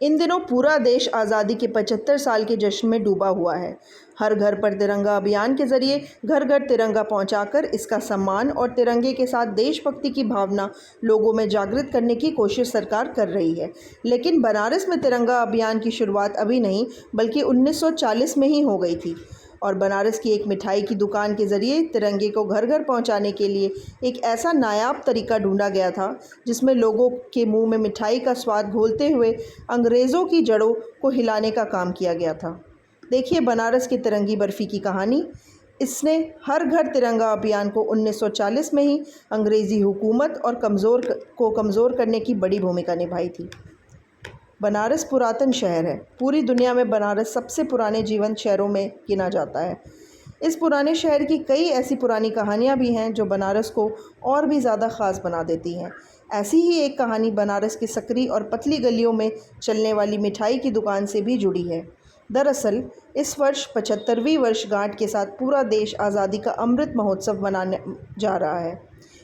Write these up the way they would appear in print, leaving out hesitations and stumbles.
इन दिनों पूरा देश आज़ादी के 75 साल के जश्न में डूबा हुआ है। हर घर पर तिरंगा अभियान के जरिए घर घर तिरंगा पहुंचाकर इसका सम्मान और तिरंगे के साथ देशभक्ति की भावना लोगों में जागृत करने की कोशिश सरकार कर रही है। लेकिन बनारस में तिरंगा अभियान की शुरुआत अभी नहीं बल्कि 1940 में ही हो गई थी और बनारस की एक मिठाई की दुकान के ज़रिए तिरंगे को घर घर पहुंचाने के लिए एक ऐसा नायाब तरीका ढूंढा गया था जिसमें लोगों के मुंह में मिठाई का स्वाद घोलते हुए अंग्रेज़ों की जड़ों को हिलाने का काम किया गया था। देखिए बनारस की तिरंगी बर्फ़ी की कहानी। इसने हर घर तिरंगा अभियान को 1940 में ही अंग्रेज़ी हुकूमत और कमज़ोर करने की बड़ी भूमिका निभाई थी। बनारस पुरातन शहर है। पूरी दुनिया में बनारस सबसे पुराने जीवंत शहरों में गिना जाता है। इस पुराने शहर की कई ऐसी पुरानी कहानियाँ भी हैं जो बनारस को और भी ज़्यादा ख़ास बना देती हैं। ऐसी ही एक कहानी बनारस की सकरी और पतली गलियों में चलने वाली मिठाई की दुकान से भी जुड़ी है। दरअसल इस वर्ष 75वीं वर्षगांठ के साथ पूरा देश आज़ादी का अमृत महोत्सव मनाने जा रहा है।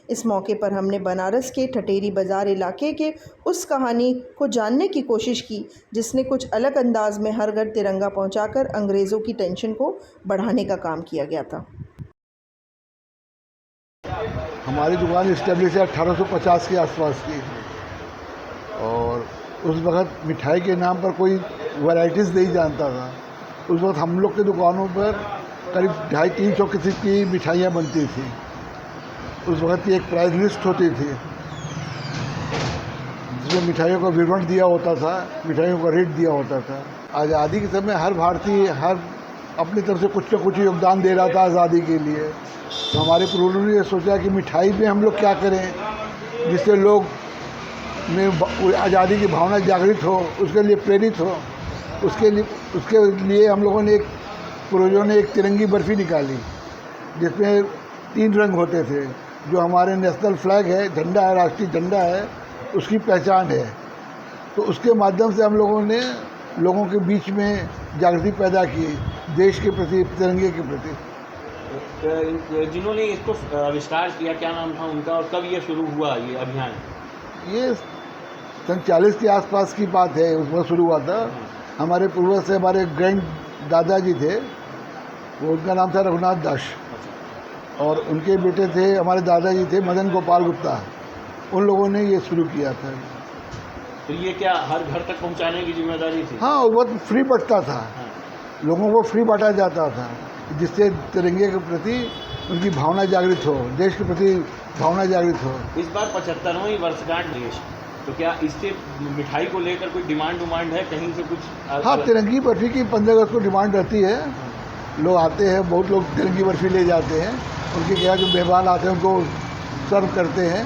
इस मौके पर हमने बनारस के ठटेरी बाज़ार इलाके के उस कहानी को जानने की कोशिश की जिसने कुछ अलग अंदाज में हर घर तिरंगा पहुंचाकर अंग्रेज़ों की टेंशन को बढ़ाने का काम किया गया था। हमारी दुकान इस्टेब्लिश है 1850 के आसपास की और उस वक़्त मिठाई के नाम पर कोई वैराइटीज़ नहीं जानता था। उस वक्त हम लोग की दुकानों पर करीब 250-300 किस्म की मिठाइयाँ बनती थी। उस वक्त की एक प्राइस लिस्ट होती थी जिसमें मिठाइयों का विवरण दिया होता था, मिठाइयों का रेट दिया होता था। आज़ादी के समय हर भारतीय हर अपनी तरफ से कुछ न कुछ योगदान दे रहा था आज़ादी के लिए। तो हमारे पूर्वजों ने ये सोचा कि मिठाई में हम लोग क्या करें जिससे लोग में आज़ादी की भावना जागृत हो, उसके लिए प्रेरित हो। उसके लिए हम लोगों ने पूर्वजों ने एक तिरंगी बर्फ़ी निकाली जिसमें 3 रंग होते थे। जो हमारे नेशनल फ्लैग है, झंडा है, राष्ट्रीय झंडा है, उसकी पहचान है। तो उसके माध्यम से हम लोगों ने लोगों के बीच में जागृति पैदा की देश के प्रति, तिरंगे के प्रति। जिन्होंने इसको आविष्कार किया, क्या नाम था उनका और कब ये शुरू हुआ ये अभियान? ये सन 40 के आसपास की बात है, उस वक्त शुरू हुआ था। हमारे पूर्वज से हमारे ग्रैंड दादाजी थे, वो उनका नाम था रघुनाथ दास और उनके बेटे थे हमारे दादाजी थे मदन गोपाल गुप्ता। उन लोगों ने ये शुरू किया था। तो ये क्या हर घर तक पहुंचाने की जिम्मेदारी थी? हाँ, वो फ्री बंटता था। हाँ। लोगों को फ्री बांटा जाता था जिससे तिरंगे के प्रति उनकी भावना जागृत हो, देश के प्रति भावना जागृत हो। इस बार 75वीं वर्षगांठ देश, तो क्या इससे मिठाई को लेकर कोई डिमांड है कहीं से कुछ? हाँ, तिरंगी बर्फ़ी की 15 अगस्त को डिमांड रहती है। लोग आते हैं, बहुत लोग तिरंगी बर्फ़ी ले जाते हैं। उनके यहाँ जो मेहमान आते हैं उनको सर्व करते हैं।